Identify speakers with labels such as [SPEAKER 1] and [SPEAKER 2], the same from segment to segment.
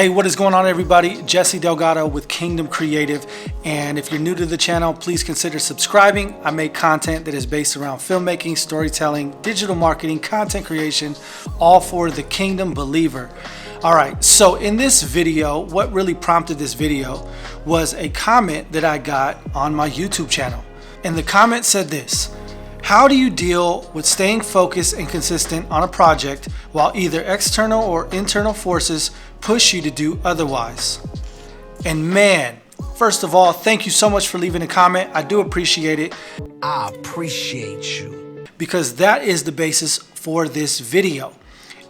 [SPEAKER 1] Hey, what is going on, everybody? Jesse Delgado with Kingdom Creative, and if you're new to the channel, please consider subscribing. I make content that is based around filmmaking, storytelling, digital marketing, content creation, all for the Kingdom believer. All right, so in this video, what really prompted this video was a comment that I got on my YouTube channel. And the comment said this: how do you deal with staying focused and consistent on a project while either external or internal forces push you to do otherwise? And man, first of all, thank you so much for leaving a comment. I do appreciate it.
[SPEAKER 2] I appreciate you.
[SPEAKER 1] Because that is the basis for this video.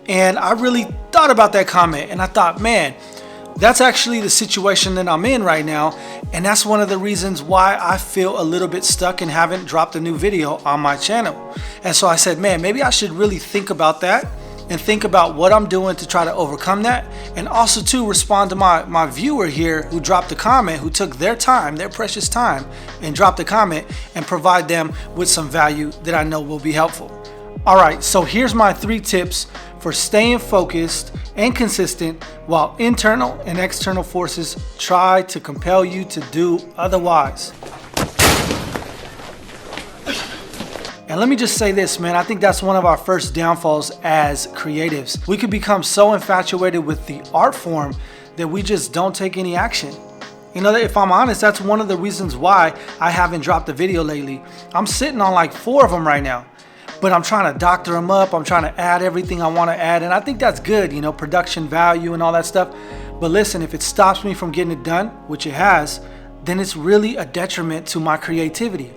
[SPEAKER 1] And I really thought about that comment, and I thought, man, that's actually the situation that I'm in right now, and that's one of the reasons why I feel a little bit stuck and haven't dropped a new video on my channel. And so I said, man, maybe I should really think about that and think about what I'm doing to try to overcome that, and also to respond to my viewer here who dropped a comment, who took their time, their precious time, and dropped a comment, and provide them with some value that I know will be helpful. All right, so here's my 3 tips for staying focused and consistent while internal and external forces try to compel you to do otherwise. And let me just say this, man, I think that's one of our first downfalls as creatives. We could become so infatuated with the art form that we just don't take any action. You know, if I'm honest, that's one of the reasons why I haven't dropped a video lately. I'm sitting on like 4 of them right now, but I'm trying to doctor them up. I'm trying to add everything I want to add, and I think that's good, you know, production value and all that stuff. But listen, if it stops me from getting it done, which it has, then it's really a detriment to my creativity.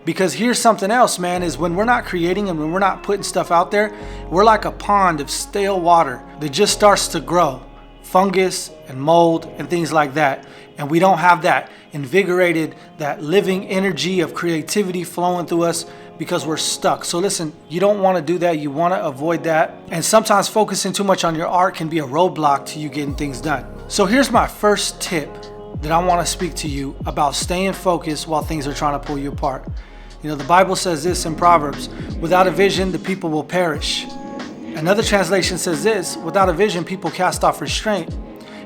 [SPEAKER 1] Because here's something else, man, is when we're not creating and when we're not putting stuff out there, we're like a pond of stale water that just starts to grow, fungus and mold and things like that. And we don't have that invigorated, that living energy of creativity flowing through us because we're stuck. So listen, you don't want to do that. You want to avoid that. And sometimes focusing too much on your art can be a roadblock to you getting things done. So here's my first tip that I want to speak to you about staying focused while things are trying to pull you apart. You know, the Bible says this in Proverbs: without a vision, the people will perish. Another translation says this: without a vision, people cast off restraint.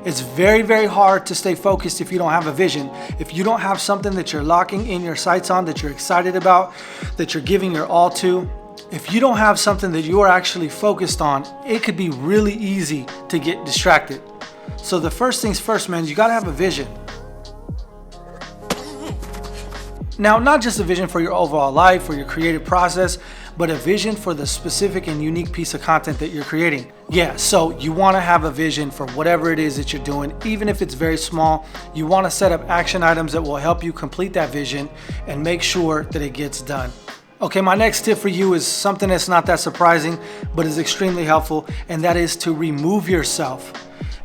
[SPEAKER 1] It's very, very hard to stay focused if you don't have a vision. If you don't have something that you're locking in your sights on, that you're excited about, that you're giving your all to, if you don't have something that you are actually focused on, it could be really easy to get distracted. So the first things first, man, you gotta have a vision. Now, not just a vision for your overall life or your creative process, but a vision for the specific and unique piece of content that you're creating. Yeah, so you want to have a vision for whatever it is that you're doing, even if it's very small. You want to set up action items that will help you complete that vision and make sure that it gets done. Okay, my next tip for you is something that's not that surprising, but is extremely helpful, and that is to remove yourself.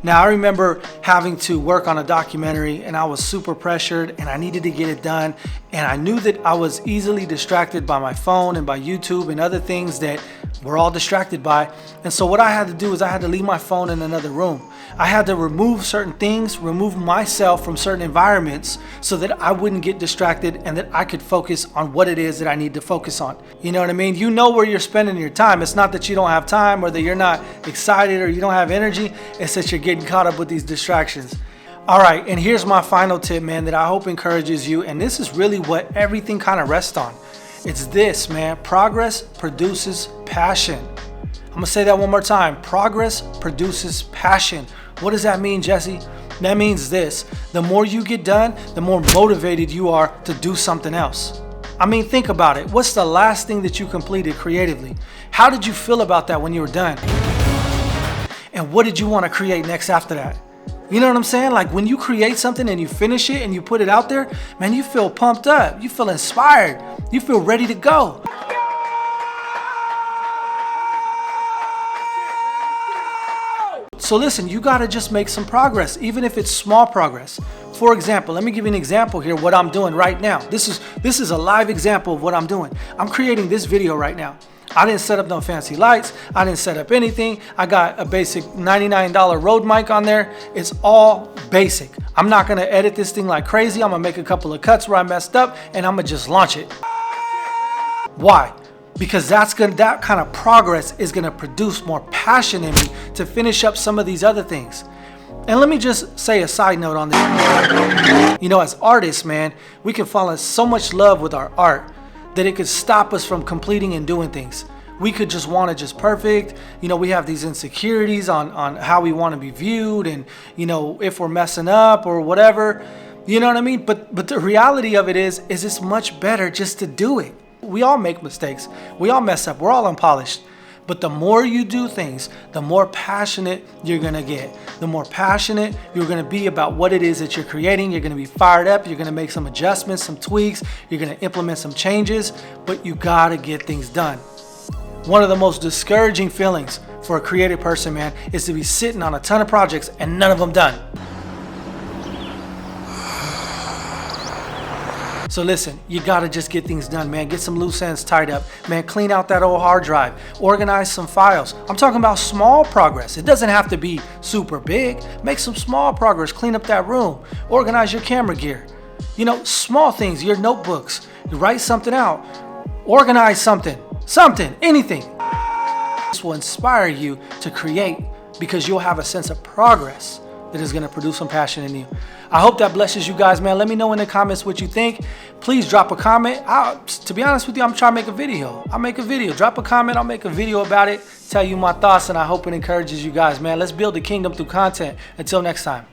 [SPEAKER 1] Now, I remember having to work on a documentary, and I was super pressured and I needed to get it done. And I knew that I was easily distracted by my phone and by YouTube and other things that we're all distracted by. And so what I had to do is I had to leave my phone in another room. I had to remove certain things, remove myself from certain environments so that I wouldn't get distracted and that I could focus on what it is that I need to focus on. You know what I mean? You know where you're spending your time. It's not that you don't have time or that you're not excited or you don't have energy. It's that you're getting caught up with these distractions. All right, and here's my final tip, man, that I hope encourages you. And this is really what everything kind of rests on. It's this, man: progress produces passion. I'm gonna say that one more time. Progress produces passion. What does that mean, Jesse? That means this: the more you get done, the more motivated you are to do something else. I mean, think about it. What's the last thing that you completed creatively? How did you feel about that when you were done? And what did you want to create next after that? You know what I'm saying? Like when you create something and you finish it and you put it out there, man, you feel pumped up. You feel inspired. You feel ready to go. So listen, you gotta just make some progress, even if it's small progress. For example, let me give you an example here, what I'm doing right now. This is a live example of what I'm doing. I'm creating this video right now. I didn't set up no fancy lights. I didn't set up anything. I got a basic $99 Rode mic on there. It's all basic. I'm not gonna edit this thing like crazy. I'm gonna make a couple of cuts where I messed up and I'm gonna just launch it. Why? Because that kind of progress is gonna produce more passion in me to finish up some of these other things. And let me just say a side note on this. You know, as artists, man, we can fall in so much love with our art that it could stop us from completing and doing things. We could just want it just perfect. You know, we have these insecurities on how we want to be viewed and, you know, if we're messing up or whatever. You know what I mean? But the reality of it is it's much better just to do it. We all make mistakes. We all mess up. We're all unpolished. But the more you do things, the more passionate you're going to get. The more passionate you're going to be about what it is that you're creating. You're going to be fired up. You're going to make some adjustments, some tweaks. You're going to implement some changes. But you got to get things done. One of the most discouraging feelings for a creative person, man, is to be sitting on a ton of projects and none of them done. So listen, you gotta just get things done, man. Get some loose ends tied up. Man, clean out that old hard drive. Organize some files. I'm talking about small progress. It doesn't have to be super big. Make some small progress. Clean up that room. Organize your camera gear. You know, small things, your notebooks. You write something out. Organize something, anything. This will inspire you to create because you'll have a sense of progress that is going to produce some passion in you. I hope that blesses you guys, man. Let me know in the comments what you think. Please drop a comment. To be honest with you, I'm trying to make a video. I'll make a video. Drop a comment. I'll make a video about it. Tell you my thoughts, and I hope it encourages you guys, man. Let's build the kingdom through content. Until next time.